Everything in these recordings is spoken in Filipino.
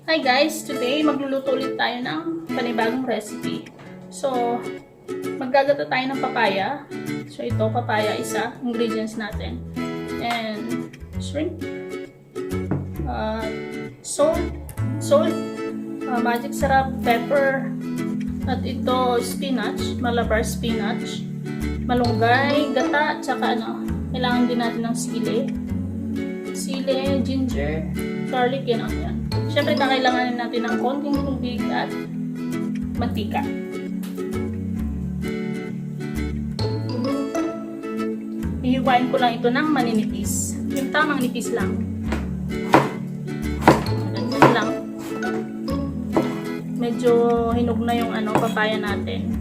Hi guys! Today magluluto ulit tayo ng panibagong recipe. So, maggagato tayo ng papaya. So, ito papaya isa, ingredients natin. And shrimp, salt, magic sarap, pepper, at ito spinach, malabar spinach, malunggay, gata, tsaka kailangan din natin ng sili, ginger, garlic, yan. Siyempre, kailangan natin ng konting tubig at mantika. Ihiwain ko lang ito ng maninipis. Yung tamang nipis lang. Ganun lang. Medyo hinog na yung papaya natin.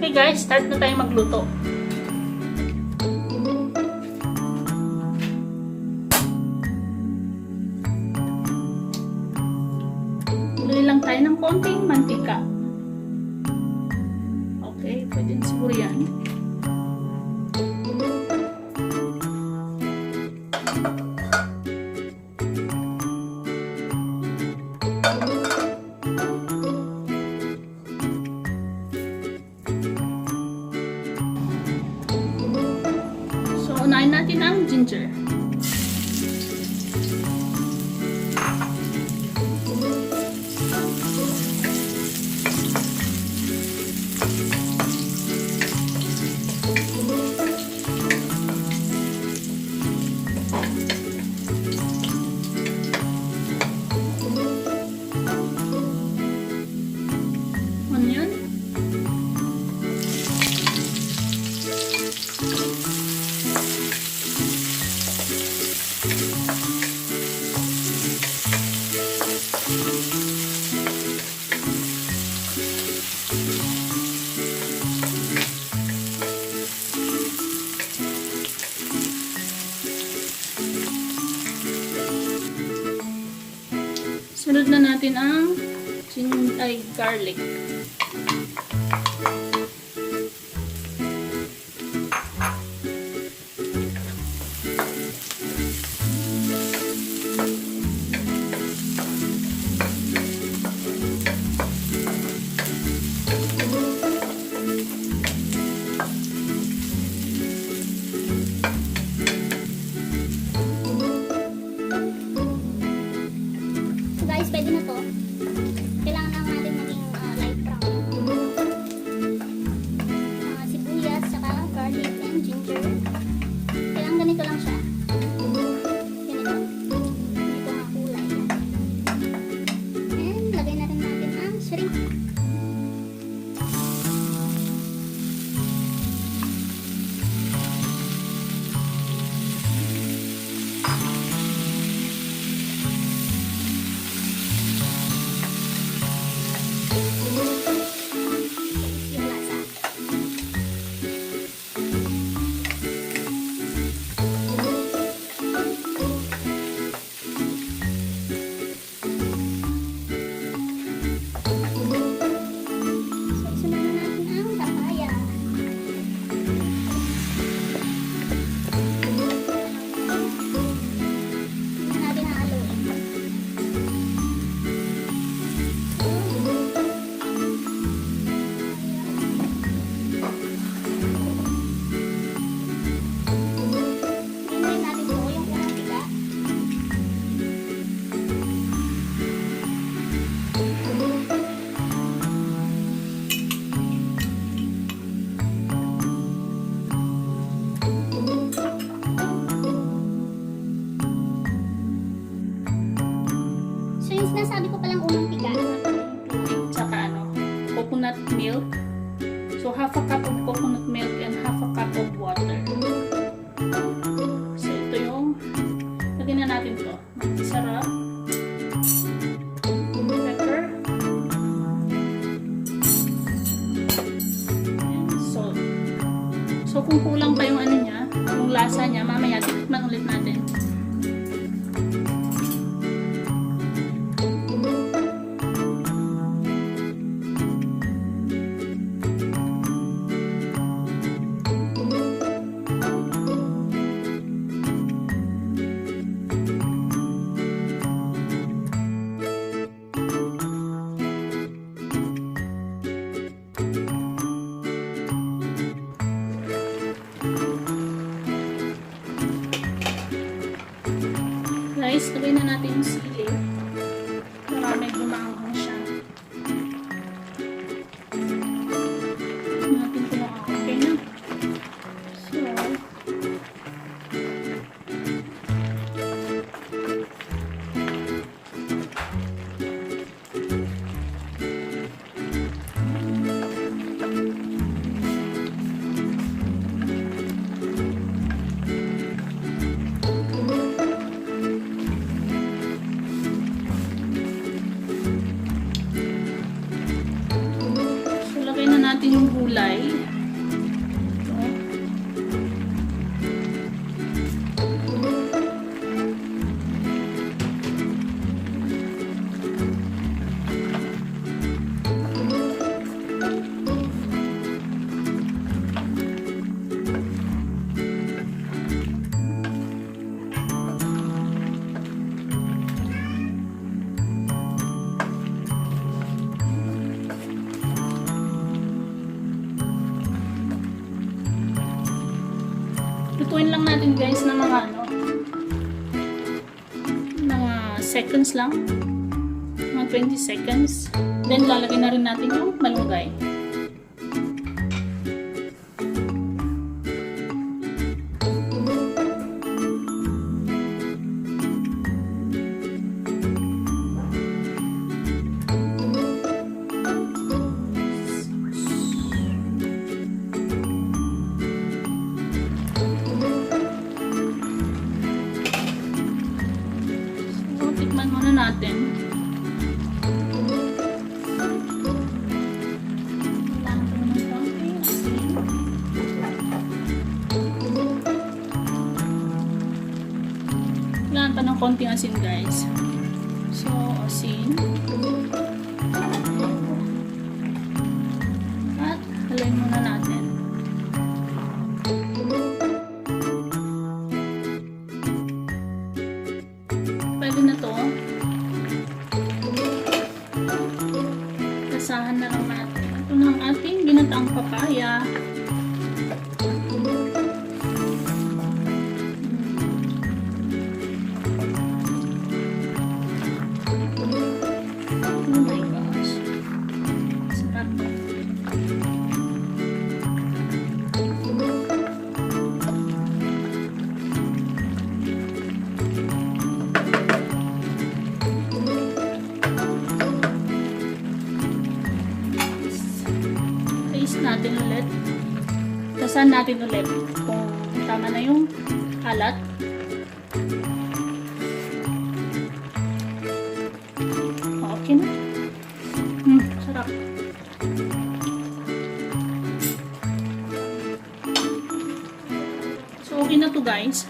Okay guys, start na tayo magluto. Bili lang tayo ng konting mantika. Okay, pwede siguro yan. Unahin natin ang ginger. Onion. Sunod na natin ang garlic. Guys, pwede na to. Kailangan lang natin maging light brown. kung kulang pa yung ano niya, yung lasa niya, mamaya tikman ulit natin. Guys, lagay na natin yung sili para medyo maanghang siya. Natin ito na okay na. So, natin yung gulay. Lutuin lang natin guys na mga seconds lang. Mga 20 seconds. Then lalagay na rin natin yung malunggay. Tikman muna natin. Kailangan pa ng konting asin guys. So, asin. At haluin muna natin. Pwede na to. Kasahan na lang natin. Ito na ang ating ginataang papaya. Oh my gosh. Sarap. Natin ulit. Tasan natin ulit kung tama na yung alat. Okay na. Sarap. So, okay na to guys.